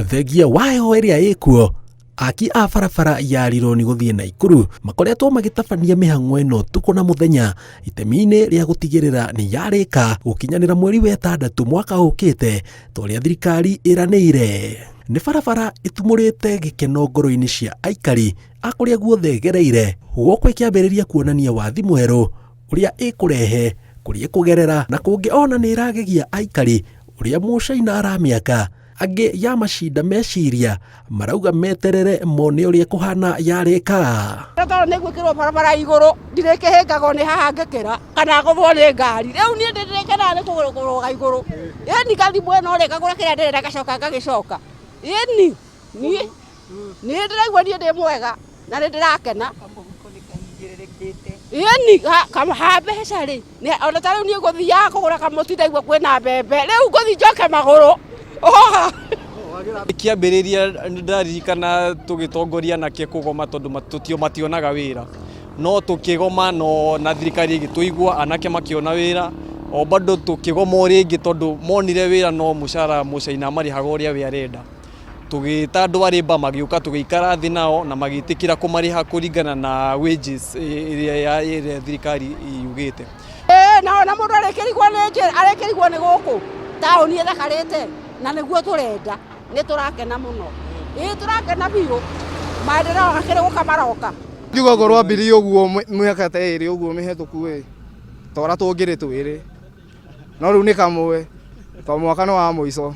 Thegia wayo iria ikuo aki a barabara yarirwo ni guthie Naikuru makoretwo magitabania mihang'o ino tuko na muthenya itemi-ini ria gutigirira ni yarika gukinyanira mweri wa 6 mwaka ukite toria thirikari iraneire. Ni barabara itumurite gikeno ngoro-ini cia aikari akuria guothe gereire guoko ikiambiriria kuonania wathi mweru uria ikurehe kuria kugerera na kungi ona ni iragegia aikari uria mucaina aramiaka angi ya macinda meciria marauga meterere mone uria kuhana yarika. Tato ni gwikirwo barabara iguru ndirekehengago ni haha ngekera kana guthwo ni ngari riu ni ndirekera ni kugurugurwa iguru yani kathi mwena uri kagura kiria ndirenda gacoka ngagicoka yani ni ndiraigua ni ndi mwega na ndirakena yani kama mbeca ri ona ta riu ni nguthia kugura kamuti ndaigua kwina mbembe riu nguthi njoke maguru Kiambiriria ndarikana tugitongoria nake kugoma tondu tutio mationaga wira no tukigoma no na thirikari igituigua anake makiona wira o bado tukigoma ringi tondu monire wira no mushara mucaina mari hagoria we arenda tugita andu arimba magiuka tugiikara thi nao na magitikira kumariha kuringana na wages iria thirikari yugite na mundu arekirigwo ni guku tauni ethakarite na niguo turenda ni turakena muno turakena biu maendeleo gakire gukamaroka ngiuga gorwa mbiri uguo mwaka ta iri uguo mihituku tora tungire twiri no riu ni kamwe to mwaka no wa muico.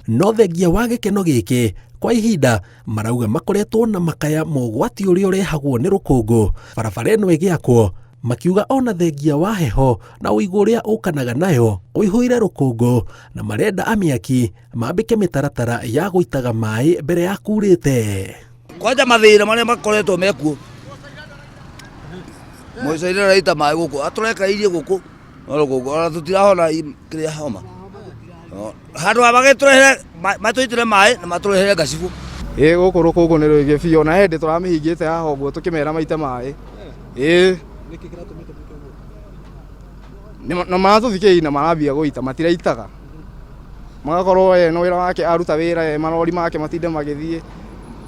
No thengia wa gikeno giki kwa ihinda marauga makoretwo na makaya mogwati uria urehagwo ni rukungu barabara ino igiakwo makiuga ona thengia wa heho na uigu uria ukanaga nayo uihuire rukungu na marenda amiaki mambike mitaratara ya guitaga mai mbere ya kurite. Kwanja mathira maria makoretwo mekuo moicaire raita mai guku aturekairie guku no rukungu ona tutirahona kiria homa handu abagiturehere matuitire mai na maturehere gacibu guku rukungu ni ruige biu na hindi turamihingite haha uguo tukimera maite mai na maratuthikiria na marambia guita matiraitaga magakorwo no wira wake aruta wira marori make matinde magithie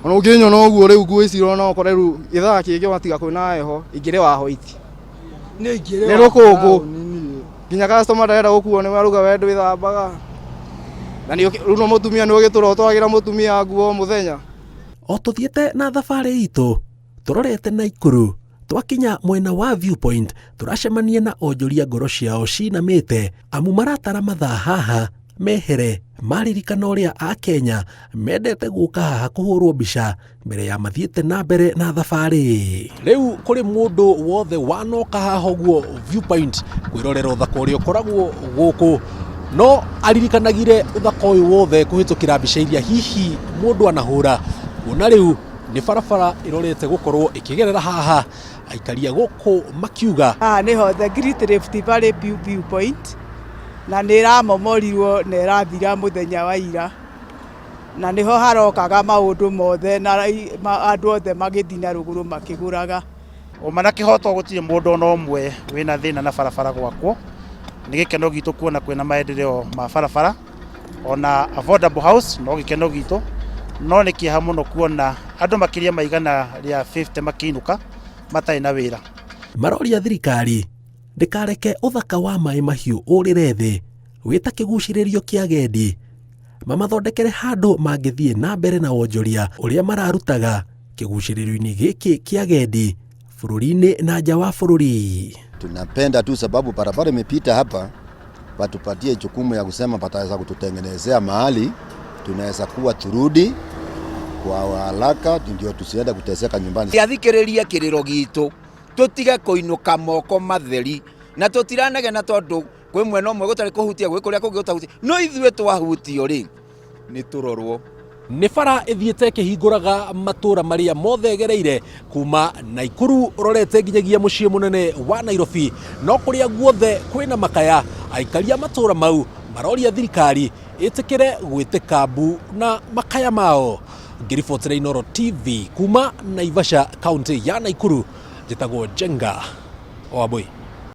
ona unginyona uguo riu ngwicira no kore riu ithaa kingi watiga kwina heho ingire wa hoiti ni rukungu nginya customer ndarenda gukuo ni waruga wendo withambaga na ni riu no mutumia ni ugitura twagira mutumia nguo muthenya. O tuthiete na thabari itu turorete Naikuru twakinya mwena wa Viewpoint turacemania na onjoria ngoro ciao cinamite amu maratara mathaa haha mehere maririkana uria a Kenya mendete guka haha kuhurwo mbica mbere ya mathiete na mbere na thabari. Riu kuri mundu wothe wanoka haha uguo Viewpoint kwirorera uthaka uria ukoragwo guku no aririkanagire uthaka uyu wothe kuhitukira mbica iria hihi mundu anahura una riu ni barabara irorete gukorwo ikigerera haha aikaria guku makiuga ni ho the Great Rift Valley Viewpoint na ni ramomorirwo na irathira muthenya wa ira na niho harokaga maundu mothe na andu othe magithina ruguru makiguraga o manakihoto gutire mundu no mwe wina thina na barabara gwakwo ni gikeno gitu kuona kwina maendeleo ma barabara ona affordable house no gikeno gitu no ni kiha muno kuona andu makiria maigana ria 50 makinuka matai na wira. Maroria thirikari ndikareke uthaka wa mai mahiu urire thi wita kiguciririo kia gendi mamathondekere handu mangithie na mbere na wonjoria uria mararutaga kiguciririo-ini giki kia gendi bururi-ini na nja wa bururi. Tunapenda tu sababu barabara imepita hapa watupatie jukumu ya kusema pataweza kututengenezea mahali tunaweza kuwa turudi kwa haraka ndio tusiende kuteseka nyumbani. Yathikiriria kiriro gitu tutige kuinuka moko matheri na tutiranage na tondu kwi mwena umwe gutari kuhutia gwi kuria kungi utahutia no ithue twahutio ri ni turorwo ni bara ithiete kihinguraga matura maria mothe gereire kuma Naikuru urorete nginyagia mucii munene wa Nairobi no kuria guothe kwina makaya aikaria matura mau maroria thirikari itikire gwitika mbu na makaya mao. Ngiribotera Inooro TV kuma Naivasha, kaunti ya Naikuru, njitagwo Jenga Wambui.